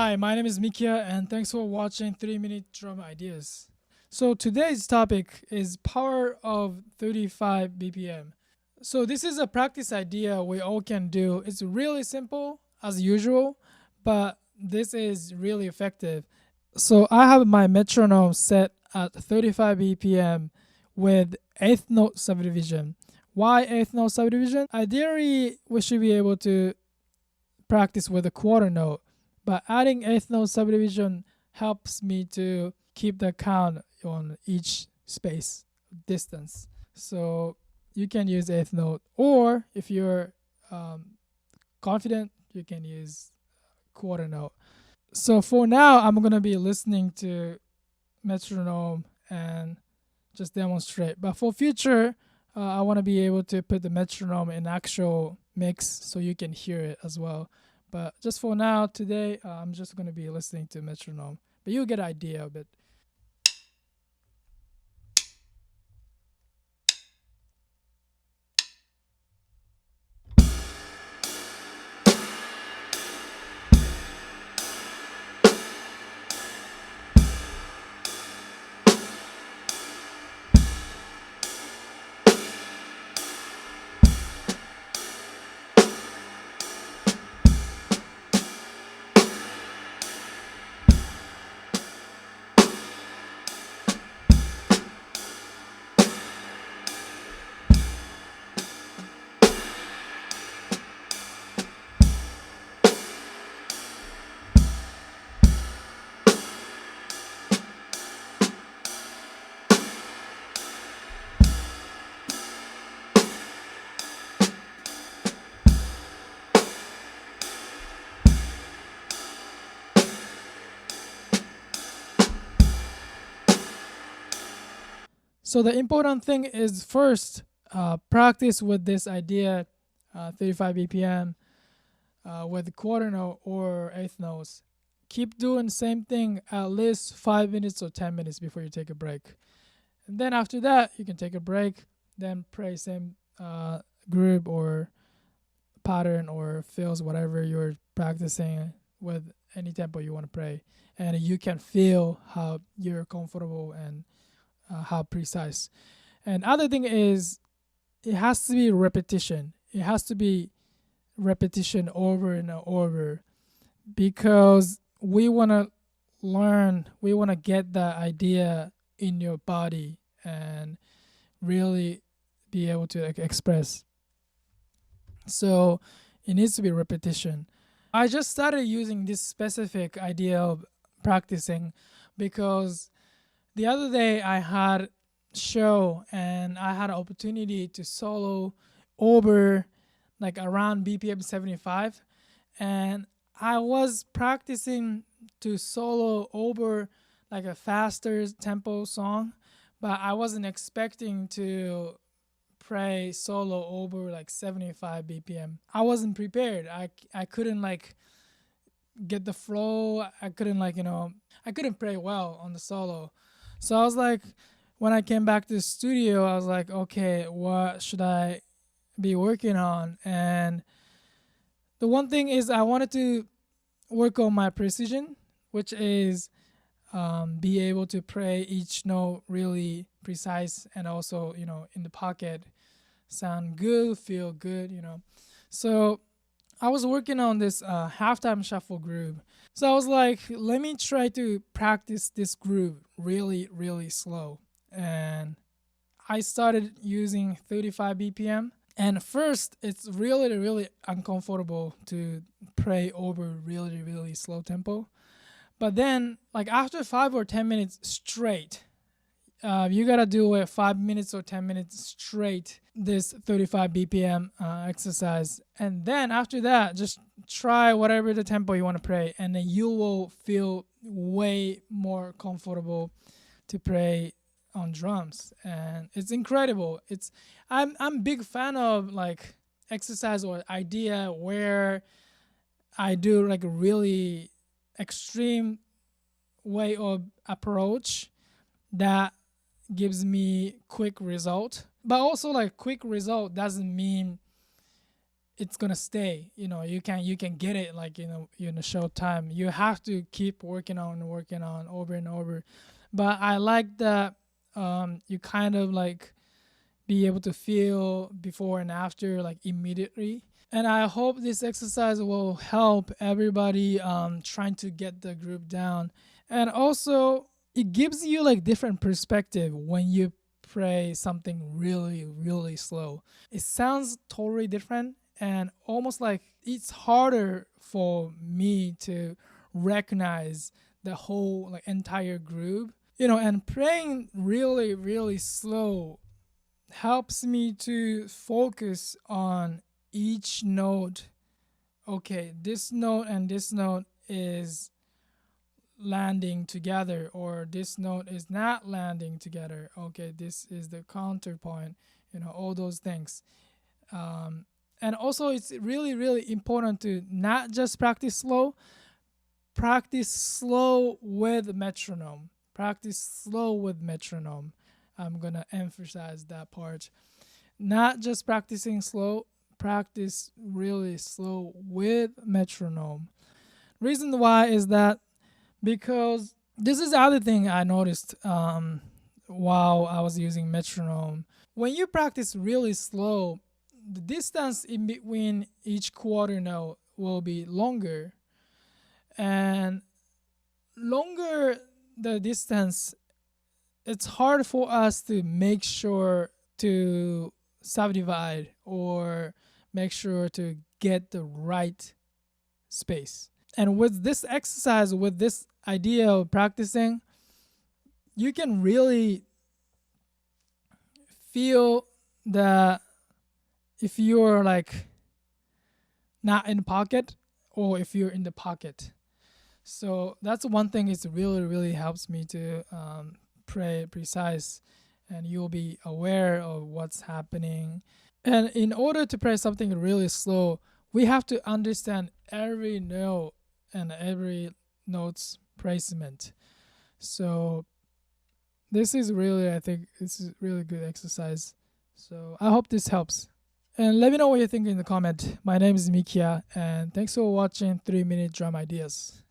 Hi, my name is Mikiya, and thanks for watching 3 Minute Drum Ideas. So today's topic is power of 35 BPM. So this is a practice idea we all can do. It's really simple as usual, but this is really effective. So I have my metronome set at 35 BPM with eighth note subdivision. Why eighth note subdivision? Ideally, we should be able to practice with a quarter note, but adding eighth note subdivision helps me to keep the count on each space distance. So you can use eighth note, or if you're um, confident, you can use quarter note. So for now, I'm gonna be listening to metronome and just demonstrate. But for future, I want to be able to put the metronome in actual mix so you can hear it as well. But just for now, today, I'm just going to be listening to metronome. But you'll get an idea of it. So the important thing is first, practice with this idea, 35 BPM, with quarter note or eighth notes. Keep doing the same thing at least 5 minutes or 10 minutes before you take a break. And then after that, you can take a break, then play same group or pattern or fills, whatever you're practicing with any tempo you want to play. And you can feel how you're comfortable and how precise. And other thing is, it has to be repetition. It has to be repetition over and over because we want to learn, we want to get that idea in your body and really be able to express. So it needs to be repetition. I just started using this specific idea of practicing because the other day I had show and I had an opportunity to solo over like around BPM 75, and I was practicing to solo over like a faster tempo song, but I wasn't expecting to play solo over like 75 BPM. I wasn't prepared. I couldn't like get the flow. I couldn't I couldn't play well on the solo. So I was like, when I came back to the studio, I was like, okay, what should I be working on? And the one thing is I wanted to work on my precision, which is be able to play each note really precise and also, in the pocket, sound good, feel good. So I was working on this halftime shuffle groove. So I was like, let me try to practice this groove really, really slow. And I started using 35 BPM. And first, it's really, really uncomfortable to play over really, really slow tempo. But then, like after 5 or 10 minutes straight, you gotta do it 5 minutes or 10 minutes straight. This 35 BPM exercise, and then after that, just try whatever the tempo you want to play, and then you will feel way more comfortable to play on drums, and it's incredible. I'm big fan of like exercise or idea where I do like a really extreme way of approach that gives me quick result. But also like quick result doesn't mean it's gonna stay. You can get it like in a short time. You have to keep working on over and over. But I like that you kind of like be able to feel before and after like immediately. And I hope this exercise will help everybody trying to get the group down. And also it gives you like different perspective when you pray something really really slow. It sounds totally different, and almost like it's harder for me to recognize the whole like entire group. And praying really really slow helps me to focus on each note. Okay, this note and this note is landing together, or this note is not landing together. Okay, this is the counterpoint, all those things. And also it's really really important to not just practice slow with metronome. Practice slow with metronome. I'm gonna emphasize that part. Not just practicing slow, practice really slow with metronome. Reason why is that because this is the other thing I noticed while I was using metronome. When you practice really slow, the distance in between each quarter note will be longer, and longer the distance, it's hard for us to make sure to subdivide or make sure to get the right space. And with this exercise, with this idea of practicing, you can really feel that if you're like not in the pocket or if you're in the pocket. So that's one thing. It really really helps me to pray precise, and you'll be aware of what's happening. And in order to pray something really slow, we have to understand every note and every note's placement. So I think this is really good exercise. So I hope this helps. And let me know what you think in the comment. My name is Mikiya, and thanks for watching 3 Minute Drum Ideas.